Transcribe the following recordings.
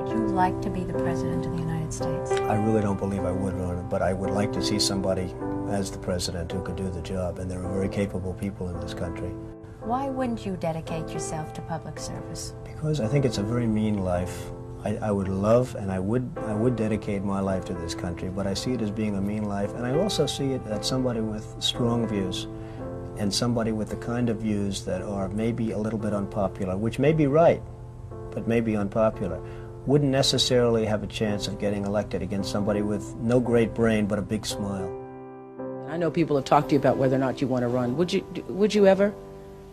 you like to be the President of the United States? I really don't believe I would run, but I would like to see somebody as the President who could do the job, and there are very capable people in this country. Why wouldn't you dedicate yourself to public service? Because I think it's a very mean life. I would love and I would dedicate my life to this country, but I see it as being a mean life, and I also see it as somebody with strong views and somebody with the kind of views that are maybe a little bit unpopular, which may be right, but may be unpopular, wouldn't necessarily have a chance of getting elected against somebody with no great brain but a big smile. I know people have talked to you about whether or not you want to run. Would you ever?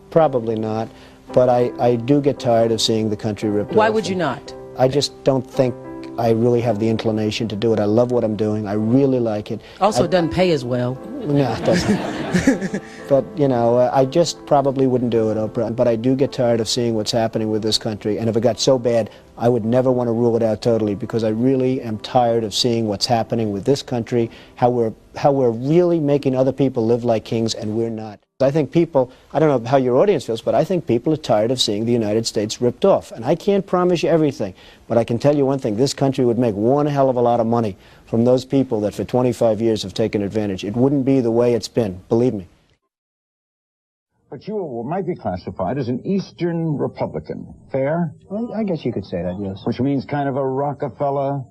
Probably not, but I do get tired of seeing the country ripped off. Why would you not? I just don't think I really have the inclination to do it. I love what I'm doing. I really like it. Also, it doesn't pay as well. No, it doesn't. But, you know, I just probably wouldn't do it, Oprah. But I do get tired of seeing what's happening with this country. And if it got so bad, I would never want to rule it out totally, because I really am tired of seeing what's happening with this country, how we're really making other people live like kings, and we're not. I think people, I don't know how your audience feels, but I think people are tired of seeing the United States ripped off. And I can't promise you everything, but I can tell you one thing: this country would make one hell of a lot of money from those people that for 25 years have taken advantage. It wouldn't be the way it's been, believe me. But you might be classified as an Eastern Republican. Fair? Well, I guess you could say that, yes. Which means kind of a Rockefeller,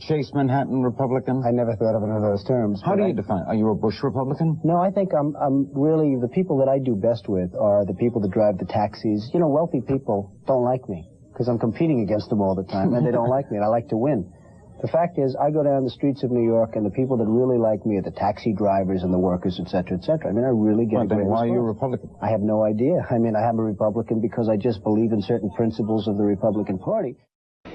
Chase Manhattan Republican? I never thought of it in those terms. How do you define it? Are you a Bush Republican? No, I think I'm really, the people that I do best with are the people that drive the taxis. You know, wealthy people don't like me because I'm competing against them all the time, and they don't like me, and I like to win. The fact is, I go down the streets of New York, and the people that really like me are the taxi drivers and the workers, etc., etc. I mean, I really get a great response. Why are you a Republican? I have no idea. I mean, I am a Republican because I just believe in certain principles of the Republican Party.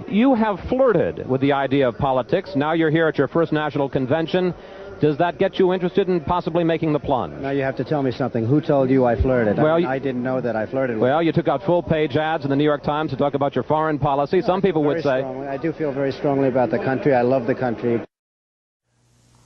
You have flirted with the idea of politics. Now you're here at your first national convention. Does that get you interested in possibly making the plunge? Now you have to tell me something. Who told you I flirted? Well, I didn't know that I flirted with. Well, you took out full-page ads in the New York Times to talk about your foreign policy. Some people would say... I do feel very strongly about the country. I love the country.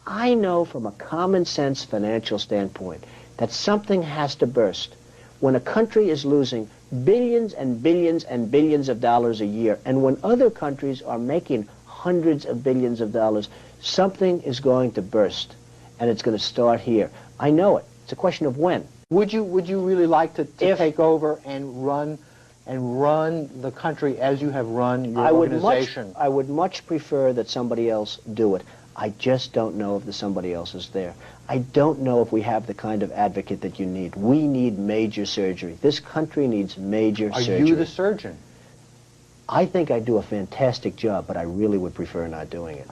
I know from a common-sense financial standpoint that something has to burst. When a country is losing billions and billions and billions of dollars a year, and when other countries are making hundreds of billions of dollars, something is going to burst, and it's going to start here. I know it. It's a question of when. Would you really like to take over and run the country as you have run your organization? I would much prefer that somebody else do it. I just don't know if the somebody else is there. I don't know if we have the kind of advocate that you need. We need major surgery. This country needs major surgery. Are you the surgeon? I think I do a fantastic job, but I really would prefer not doing it.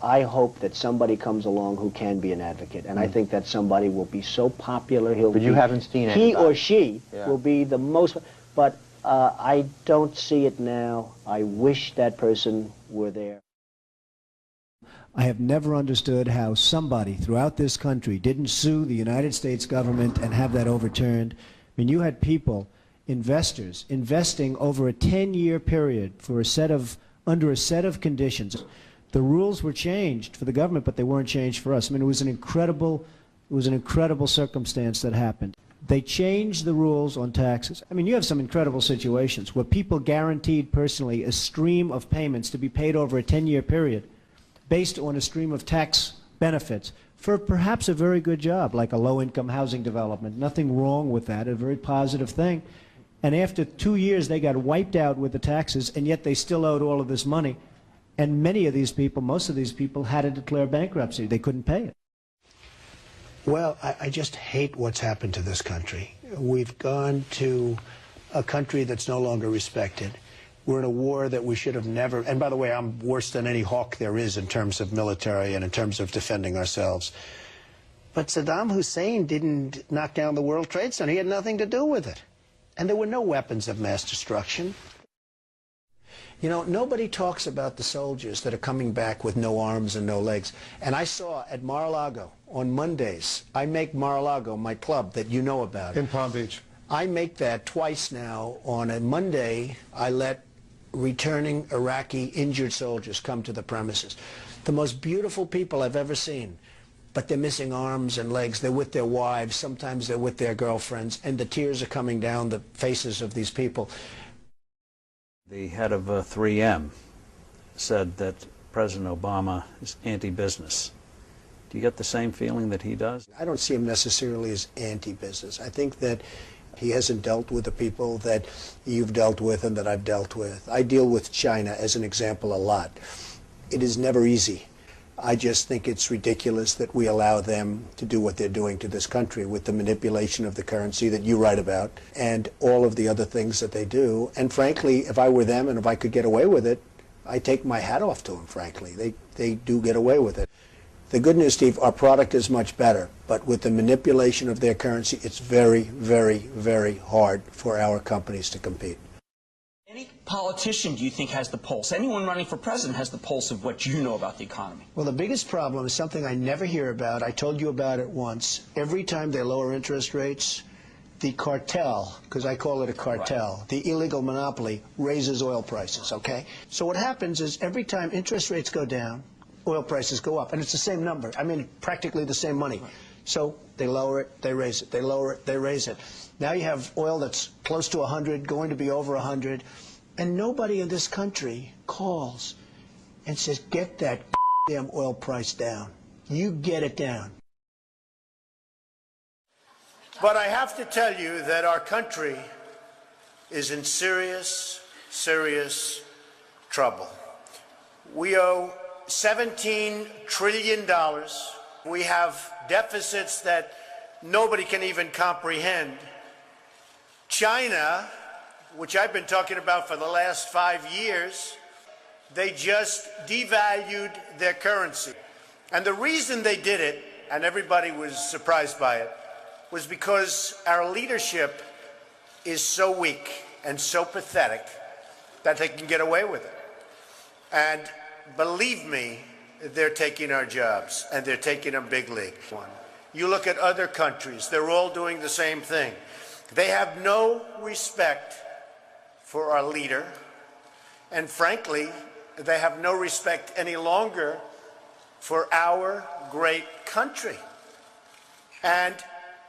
I hope that somebody comes along who can be an advocate, and I think that somebody will be so popular, But you haven't seen anybody. He or she will be the most, but I don't see it now. I wish that person were there. I have never understood how somebody throughout this country didn't sue the United States government and have that overturned. I mean, you had people, investors, investing over a 10-year period for under a set of conditions. The rules were changed for the government, but they weren't changed for us. I mean, it was an incredible circumstance that happened. They changed the rules on taxes. I mean, you have some incredible situations where people guaranteed personally a stream of payments to be paid over a 10-year period based on a stream of tax benefits for perhaps a very good job, like a low-income housing development. Nothing wrong with that, a very positive thing. And after 2 years, they got wiped out with the taxes, and yet they still owed all of this money. And many of these people, most of these people, had to declare bankruptcy. They couldn't pay it. Well, I just hate what's happened to this country. We've gone to a country that's no longer respected. We're in a war that we should have never, and by the way, I'm worse than any hawk there is in terms of military and in terms of defending ourselves. But Saddam Hussein didn't knock down the World Trade Center. He had nothing to do with it. And there were no weapons of mass destruction. You know, nobody talks about the soldiers that are coming back with no arms and no legs. And I saw at Mar-a-Lago on Mondays, I make Mar-a-Lago my club that you know about. In Palm Beach. I make that twice now. On a Monday, I let returning Iraqi injured soldiers come to the premises. The most beautiful people I've ever seen, but they're missing arms and legs. They're with their wives. Sometimes they're with their girlfriends, and the tears are coming down the faces of these people. The head of 3M said that President Obama is anti-business. Do you get the same feeling that he does? I don't see him necessarily as anti-business. I think that he hasn't dealt with the people that you've dealt with and that I've dealt with. I deal with China, as an example, a lot. It is never easy. I just think it's ridiculous that we allow them to do what they're doing to this country with the manipulation of the currency that you write about and all of the other things that they do. And frankly, if I were them and if I could get away with it, I take my hat off to them, frankly. They do get away with it. The good news, Steve, our product is much better, but with the manipulation of their currency, it's very, very, very hard for our companies to compete. Any politician do you think has the pulse? Anyone running for president has the pulse of what you know about the economy? Well, the biggest problem is something I never hear about. I told you about it once. Every time they lower interest rates, the cartel, because I call it a cartel, right, the illegal monopoly, raises oil prices, okay? So what happens is every time interest rates go down, oil prices go up, and it's the same number. I mean, practically the same money. Right. So they lower it, they raise it, they lower it, they raise it. Now you have oil that's close to 100, going to be over 100, and nobody in this country calls and says, get that damn oil price down. You get it down. But I have to tell you that our country is in serious, serious trouble. We owe $17 trillion. We have deficits that nobody can even comprehend. China, which I've been talking about for the last 5 years, they just devalued their currency. And the reason they did it, and everybody was surprised by it, was because our leadership is so weak and so pathetic that they can get away with it. And believe me, they're taking our jobs, and they're taking them big league. You look at other countries, they're all doing the same thing. They have no respect for our leader, and frankly, they have no respect any longer for our great country. And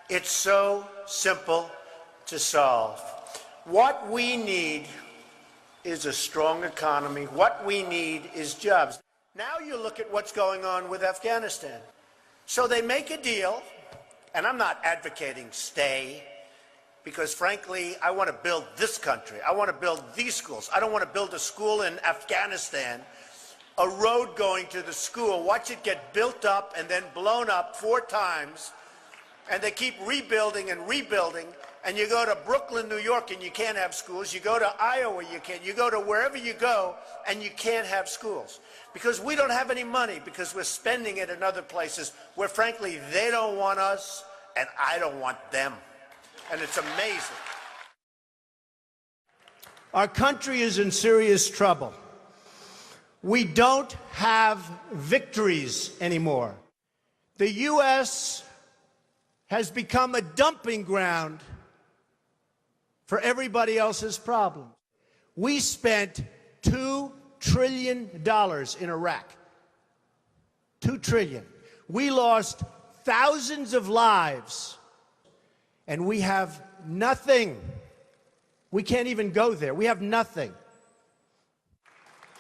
it's so simple to solve. What we need is a strong economy. What we need is jobs. Now you look at what's going on with Afghanistan. So they make a deal, and I'm not advocating stay, because frankly, I want to build this country. I want to build these schools. I don't want to build a school in Afghanistan, a road going to the school, watch it get built up and then blown up 4 times, and they keep rebuilding and rebuilding. And you go to Brooklyn, New York, and you can't have schools. You go to Iowa, you can't. You go to wherever you go, and you can't have schools. Because we don't have any money, because we're spending it in other places where, frankly, they don't want us, and I don't want them. And it's amazing. Our country is in serious trouble. We don't have victories anymore. The U.S. has become a dumping ground for everybody else's problems. We spent $2 trillion in Iraq. $2 trillion. We lost thousands of lives, and we have nothing. We can't even go there. We have nothing.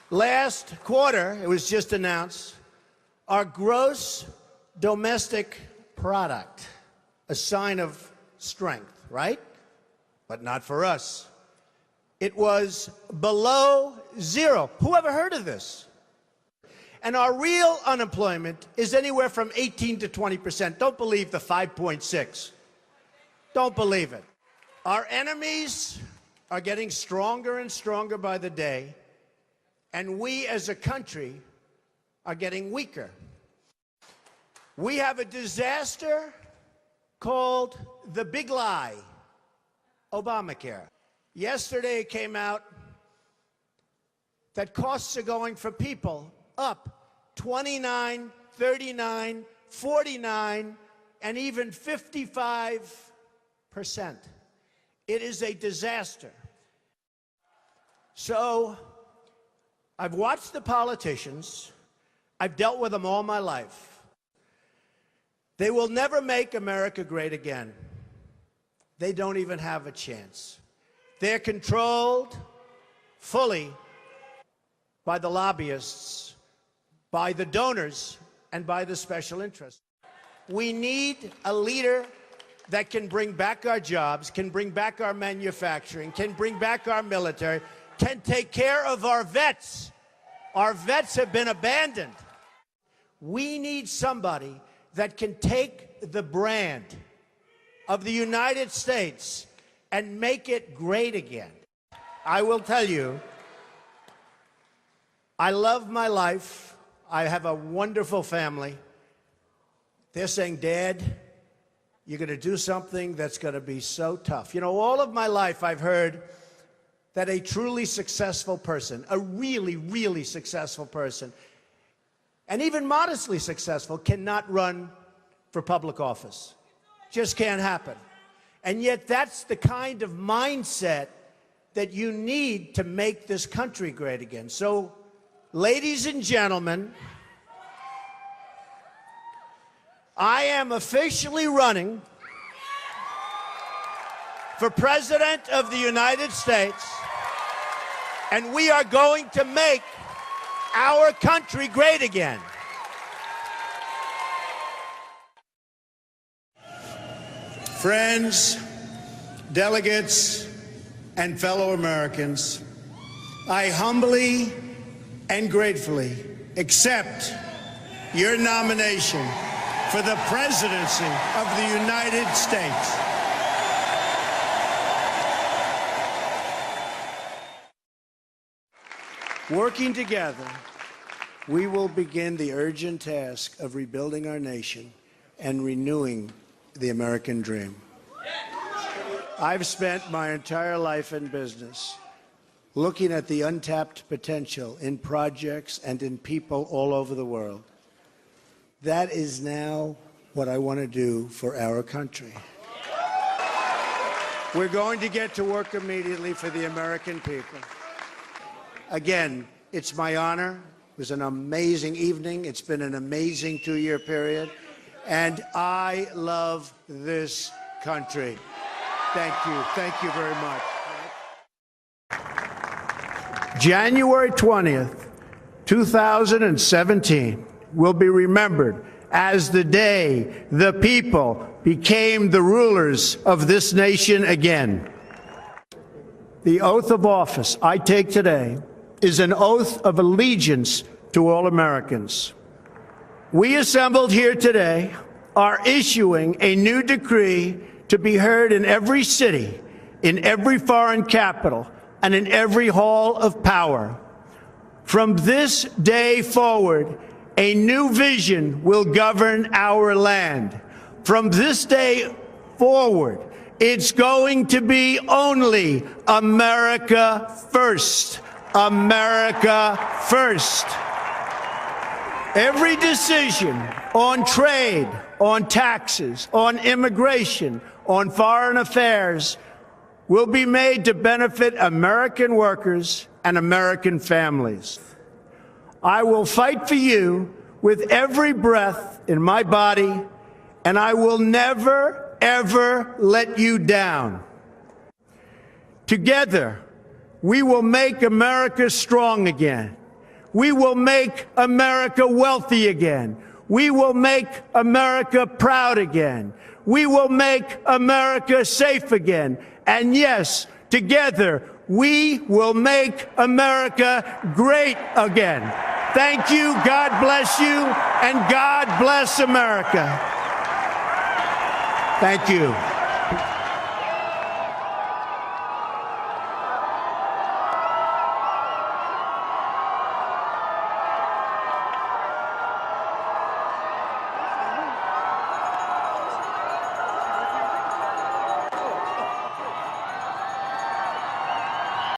Last quarter, it was just announced, our gross domestic product, a sign of strength, right? But not for us. It was below 0. Who ever heard of this? And our real unemployment is anywhere from 18 to 20%. Don't believe the 5.6. Don't believe it. Our enemies are getting stronger and stronger by the day, and we as a country are getting weaker. We have a disaster called the Big Lie, Obamacare. Yesterday it came out that costs are going for people up 29, 39, 49, and even 55%. It is a disaster. So I've watched the politicians. I've dealt with them all my life. They will never make America great again. They don't even have a chance. They're controlled fully by the lobbyists, by the donors, and by the special interests. We need a leader that can bring back our jobs, can bring back our manufacturing, can bring back our military, can take care of our vets. Our vets have been abandoned. We need somebody that can take the brand of the United States and make it great again. I will tell you, I love my life. I have a wonderful family. They're saying, Dad, you're going to do something that's going to be so tough. You know, all of my life I've heard that a truly successful person, a really, really successful person, and even modestly successful, cannot run for public office. Just can't happen. And yet that's the kind of mindset that you need to make this country great again. So, ladies and gentlemen, I am officially running for President of the United States, and we are going to make our country great again. Friends, delegates, and fellow Americans, I humbly and gratefully accept your nomination for the presidency of the United States. Working together, we will begin the urgent task of rebuilding our nation and renewing the American dream. I've spent my entire life in business looking at the untapped potential in projects and in people all over the world. That is now what I want to do for our country. We're going to get to work immediately for the American people. Again, it's my honor. It was an amazing evening. It's been an amazing 2-year period. And I love this country. Thank you. Thank you very much. January 20th, 2017 will be remembered as the day the people became the rulers of this nation again. The oath of office I take today is an oath of allegiance to all Americans. We assembled here today are issuing a new decree to be heard in every city, in every foreign capital, and in every hall of power. From this day forward, a new vision will govern our land. From this day forward, it's going to be only America first. America first. Every decision on trade, on taxes, on immigration, on foreign affairs will be made to benefit American workers and American families. I will fight for you with every breath in my body, and I will never, ever let you down. Together, we will make America strong again. We will make America wealthy again. We will make America proud again. We will make America safe again. And yes, together, we will make America great again. Thank you, God bless you, and God bless America. Thank you.